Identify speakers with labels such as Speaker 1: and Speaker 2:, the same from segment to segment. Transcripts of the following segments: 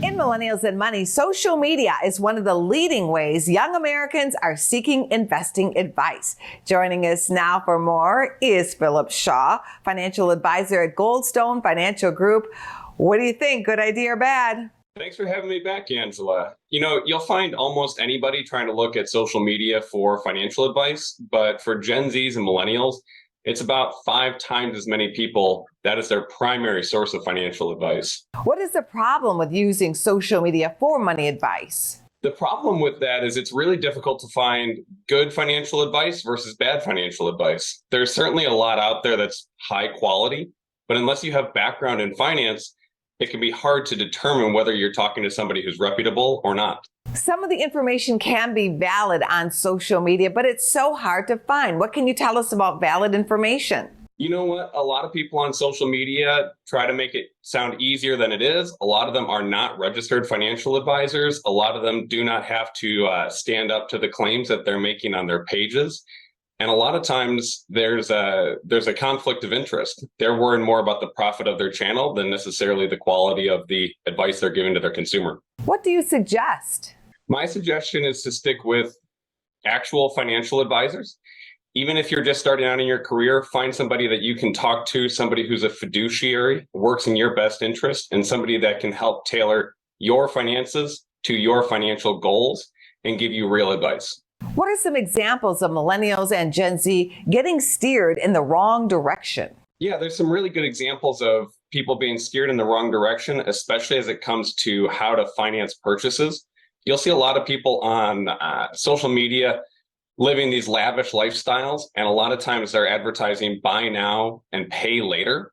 Speaker 1: In Millennials and Money, social media is one of the leading ways young Americans are seeking investing advice. Joining us now for more is Philip Shaw, financial advisor at Goldstone Financial Group. What do you think? Good idea or bad?
Speaker 2: Thanks for having me back, Angela. You'll find almost anybody trying to look at social media for financial advice, but for Gen Zs and millennials, it's about 5 times as many people. That is their primary source of financial advice.
Speaker 1: What is the problem with using social media for money advice?
Speaker 2: The problem with that is it's really difficult to find good financial advice versus bad financial advice. There's certainly a lot out there that's high quality, but unless you have background in finance, it can be hard to determine whether you're talking to somebody who's reputable or not.
Speaker 1: Some of the information can be valid on social media, but it's so hard to find. What can you tell us about valid information?
Speaker 2: You know what? A lot of people on social media try to make it sound easier than it is. A lot of them are not registered financial advisors. A lot of them do not have to stand up to the claims that they're making on their pages. And a lot of times there's a conflict of interest. They're worrying more about the profit of their channel than necessarily the quality of the advice they're giving to their consumer.
Speaker 1: What do you suggest?
Speaker 2: My suggestion is to stick with actual financial advisors. Even if you're just starting out in your career, find somebody that you can talk to, somebody who's a fiduciary, works in your best interest, and somebody that can help tailor your finances to your financial goals and give you real advice.
Speaker 1: What are some examples of millennials and Gen Z getting steered in the wrong direction?
Speaker 2: Yeah, there's some really good examples of people being steered in the wrong direction, especially as it comes to how to finance purchases. You'll see a lot of people on social media living these lavish lifestyles, and a lot of times they're advertising buy now and pay later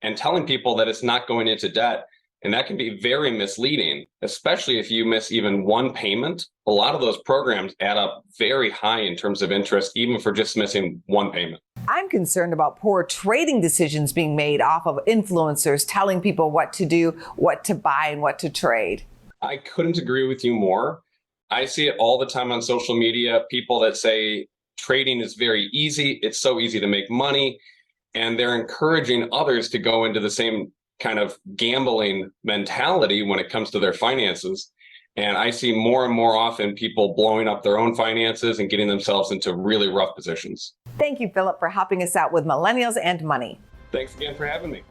Speaker 2: and telling people that it's not going into debt. And that can be very misleading, especially if you miss even one payment. A lot of those programs add up very high in terms of interest, even for just missing one payment.
Speaker 1: I'm concerned about poor trading decisions being made off of influencers telling people what to do, what to buy, and what to trade.
Speaker 2: I couldn't agree with you more. I see it all the time on social media, people that say trading is very easy. It's so easy to make money. And they're encouraging others to go into the same kind of gambling mentality when it comes to their finances. And I see more and more often people blowing up their own finances and getting themselves into really rough positions.
Speaker 1: Thank you, Philip, for helping us out with Millennials and Money.
Speaker 2: Thanks again for having me.